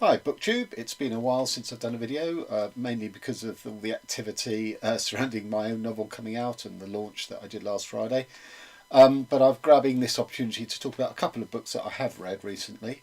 Hi BookTube, it's been a while since I've done a video, mainly because of all the activity surrounding my own novel coming out and the launch that I did last Friday. But I'm grabbing this opportunity to talk about a couple of books that I have read recently.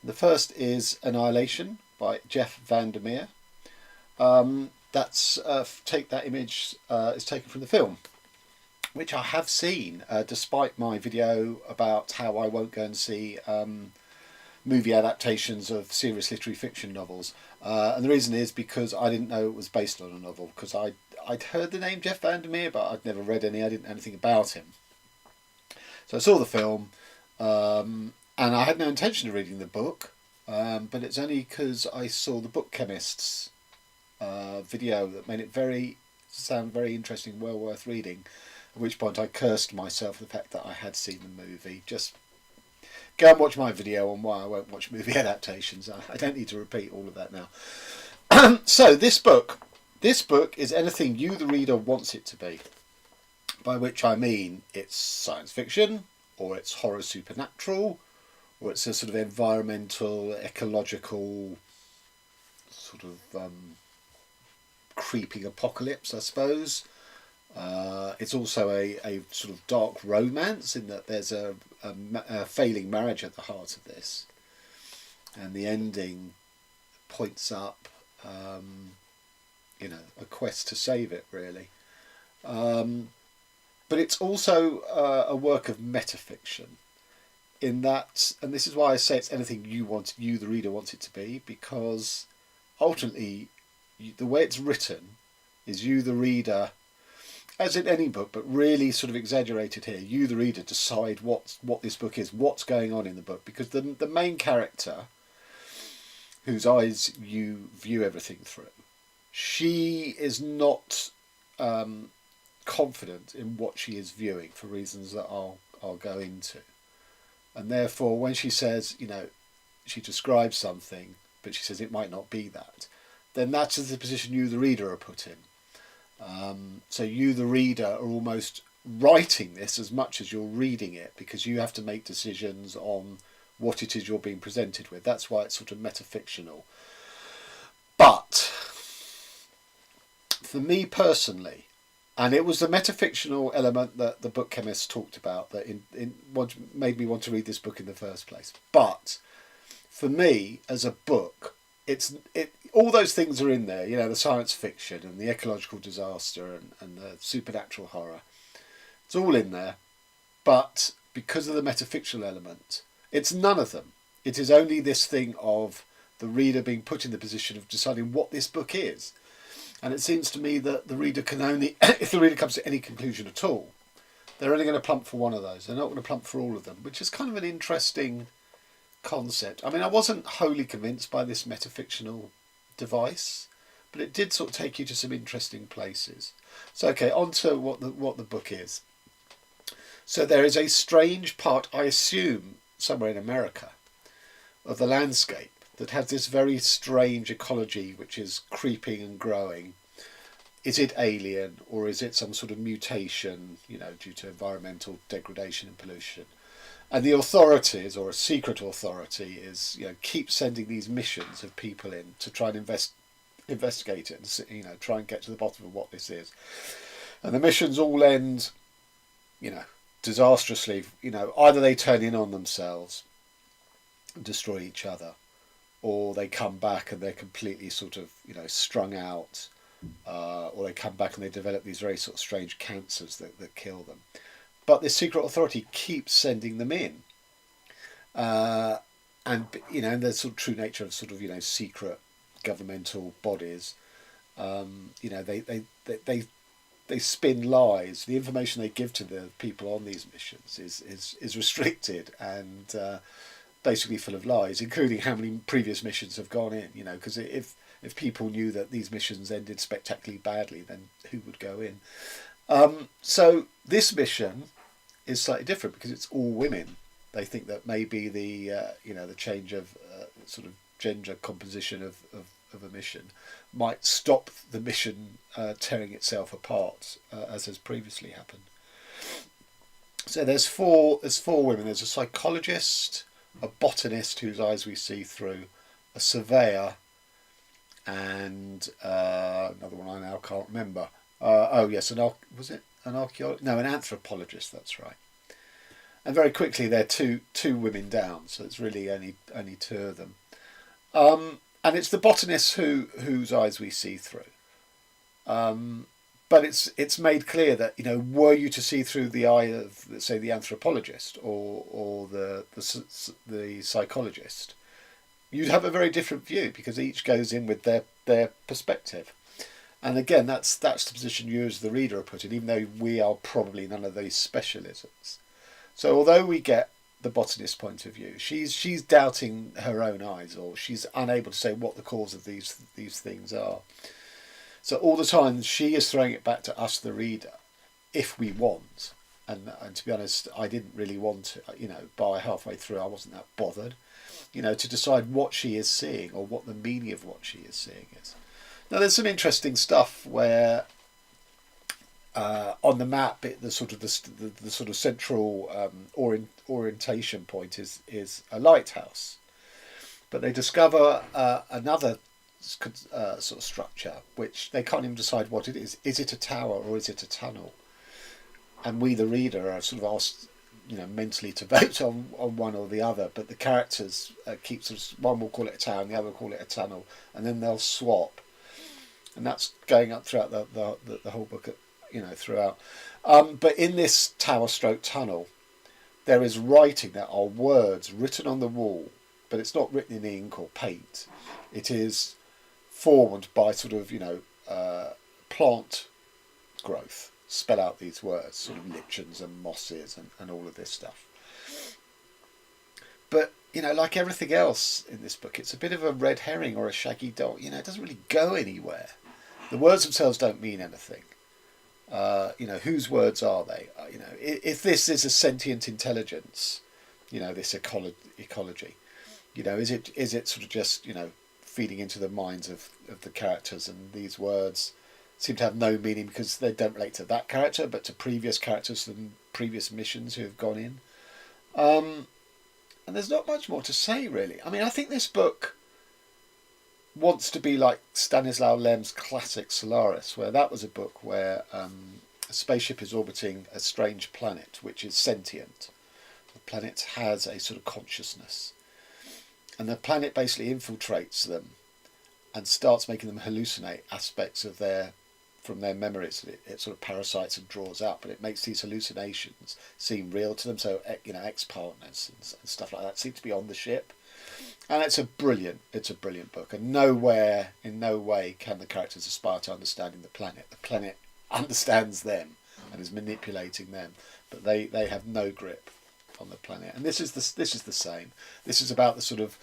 The first is Annihilation by Jeff Vandermeer. Take That Image is taken from the film, which I have seen, despite my video about how I won't go and see movie adaptations of serious literary fiction novels. And the reason is because I didn't know it was based on a novel, because I'd heard the name Jeff Vandermeer, but I'd never read any, I didn't know anything about him. So I saw the film, and I had no intention of reading the book, but it's only because I saw the Book Chemist's video that made it sound very interesting, well worth reading, at which point I cursed myself for the fact that I had seen the movie. Just go and watch my video on why I won't watch movie adaptations. I don't need to repeat all of that now. So this book is anything you, the reader, wants it to be. By which I mean it's science fiction, or it's horror supernatural, or it's a sort of environmental, ecological, sort of creeping apocalypse, I suppose. It's also a sort of dark romance in that there's a failing marriage at the heart of this, and the ending points up, a quest to save it, really. But it's also a work of metafiction, in that, and this is why I say it's anything you, the reader, wants it to be, because ultimately, the way it's written is you, the reader, as in any book, but really sort of exaggerated here, you, the reader, decide what this book is, what's going on in the book, because the main character, whose eyes you view everything through, she is not confident in what she is viewing for reasons that I'll go into. And therefore, when she says, she describes something, but she says it might not be that, then that's the position you, the reader, are put in. So you, the reader, are almost writing this as much as you're reading it, because you have to make decisions on what it is you're being presented with. That's why it's sort of metafictional. But for me personally, and it was the metafictional element that the Book Chemist talked about that made me want to read this book in the first place. But for me, as a book, all those things are in there, the science fiction and the ecological disaster and the supernatural horror. It's all in there, but because of the metafictional element, it's none of them. It is only this thing of the reader being put in the position of deciding what this book is. And it seems to me that the reader can only, if the reader comes to any conclusion at all, they're only going to plump for one of those. They're not going to plump for all of them, which is kind of an interesting concept. I mean, I wasn't wholly convinced by this metafictional device, but it did sort of take you to some interesting places. So, okay, on to what the book is. So there is a strange part, I assume, somewhere in America, of the landscape that has this very strange ecology which is creeping and growing. Is it alien, or is it some sort of mutation, due to environmental degradation and pollution? And the authorities, or a secret authority, is keep sending these missions of people in to try and investigate it, and try and get to the bottom of what this is. And the missions all end, disastrously. Either they turn in on themselves and destroy each other, or they come back and they're completely sort of strung out, or they come back and they develop these very sort of strange cancers that kill them. But this secret authority keeps sending them in, and the sort of true nature of sort of secret governmental bodies. They spin lies. The information they give to the people on these missions is restricted and basically full of lies, including how many previous missions have gone in. Because if people knew that these missions ended spectacularly badly, then who would go in? So this mission is slightly different because it's all women. They think that maybe the change of sort of gender composition of a mission might stop the mission tearing itself apart, as has previously happened. So there's four women. There's a psychologist, a botanist whose eyes we see through, a surveyor, and another one I now can't remember. Was it an archaeologist? No, an anthropologist. That's right. And very quickly they're two women down, so it's really only two of them. And it's the botanists whose eyes we see through. But it's made clear that, were you to see through the eye of, let's say, the anthropologist or the psychologist, you'd have a very different view, because each goes in with their perspective. And again, that's the position you as the reader are put in, even though we are probably none of those specialisms. So although we get the botanist's point of view, she's doubting her own eyes, or she's unable to say what the cause of these things are. So all the time she is throwing it back to us, the reader, if we want. And to be honest, I didn't really want to, by halfway through I wasn't that bothered, to decide what she is seeing or what the meaning of what she is seeing is. Now there's some interesting stuff where on the map the sort of central orientation point is a lighthouse, but they discover another sort of structure which they can't even decide what it is. Is it a tower or is it a tunnel? And we, the reader, are sort of asked, mentally to vote on one or the other. But the characters keep one will call it a tower and the other will call it a tunnel, and then they'll swap. And that's going up throughout the whole book, throughout. But in this tower/tunnel, there is writing. There are words written on the wall, but it's not written in ink or paint. It is formed by plant growth. Spell out these words, sort of lichens and mosses and all of this stuff. But, like everything else in this book, it's a bit of a red herring or a shaggy dog. It doesn't really go anywhere. The words themselves don't mean anything. Whose words are they? If this is a sentient intelligence, this ecology, is it sort of just, feeding into the minds of the characters, and these words seem to have no meaning because they don't relate to that character, but to previous characters and previous missions who have gone in. And there's not much more to say, really. I mean, I think this book wants to be like Stanislaw Lem's classic Solaris, where that was a book where a spaceship is orbiting a strange planet which is sentient. The planet has a sort of consciousness, and the planet basically infiltrates them and starts making them hallucinate aspects of from their memories. It sort of parasites and draws out, but it makes these hallucinations seem real to them. So ex-partners and stuff like that seem to be on the ship. And it's a brilliant book, and in no way can the characters aspire to understanding the planet. The planet understands them and is manipulating them, but they have no grip on the planet. And this is the same. This is about the sort of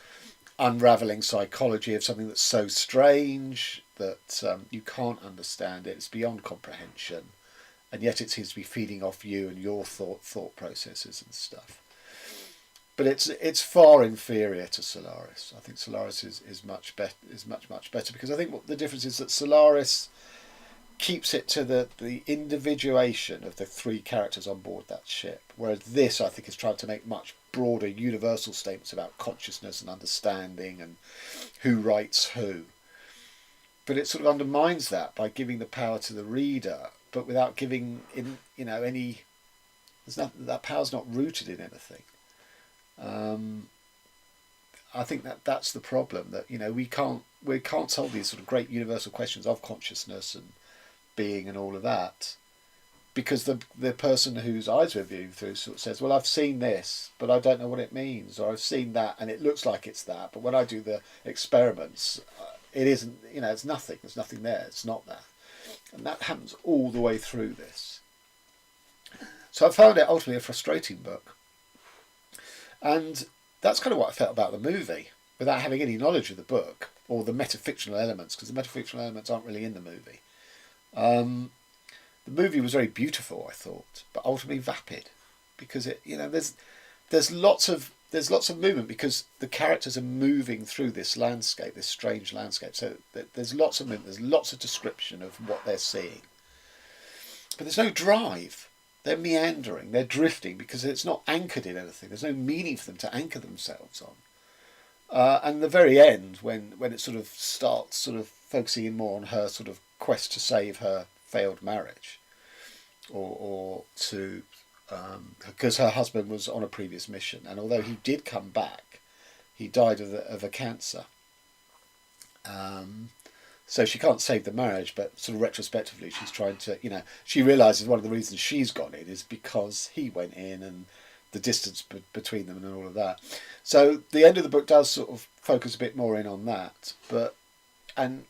unraveling psychology of something that's so strange that you can't understand it. It's beyond comprehension, and yet it seems to be feeding off you and your thought processes and stuff. But it's far inferior to Solaris. I think Solaris is much better, because I think what the difference is that Solaris keeps it to the individuation of the three characters on board that ship, whereas this, I think, is trying to make much broader universal statements about consciousness and understanding and who writes who. But it sort of undermines that by giving the power to the reader, but without giving any. That power's not rooted in anything. I think that's the problem, that we can't solve these sort of great universal questions of consciousness and being and all of that, because the person whose eyes we're viewing through sort of says, well, I've seen this, but I don't know what it means, or I've seen that and it looks like it's that, but when I do the experiments, it isn't. It's nothing. There's nothing there. It's not that, and that happens all the way through this. So I found it ultimately a frustrating book. And that's kind of what I felt about the movie, without having any knowledge of the book or the metafictional elements, because the metafictional elements aren't really in the movie. The movie was very beautiful, I thought, but ultimately vapid, because there's lots of movement, because the characters are moving through this landscape, this strange landscape. So there's lots of movement, there's lots of description of what they're seeing, but there's no drive. They're meandering, they're drifting, because it's not anchored in anything. There's no meaning for them to anchor themselves And the very end, when it sort of starts sort of focusing in more on her sort of quest to save her failed marriage, or to because her husband was on a previous mission, and although he did come back, he died of a cancer. So she can't save the marriage, but sort of retrospectively, she's trying to, she realises one of the reasons she's gone in is because he went in, and the distance between them and all of that. So the end of the book does sort of focus a bit more in on that, and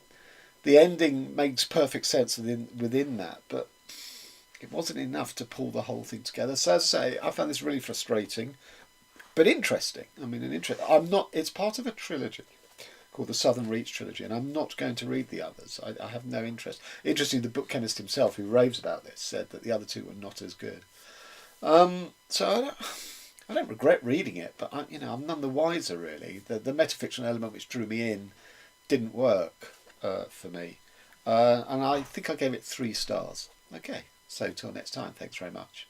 the ending makes perfect sense within that, but it wasn't enough to pull the whole thing together. So as I say, I found this really frustrating, but interesting. I mean, I'm not. It's part of a trilogy called the Southern Reach trilogy, and I'm not going to read the others. I have no interest. Interestingly, the book chemist himself, who raves about this, said that the other two were not as good. So I don't regret reading it, but I'm none the wiser really. The metafictional element which drew me in didn't work for me, and I think I gave it 3 stars. Okay, so till next time, thanks very much.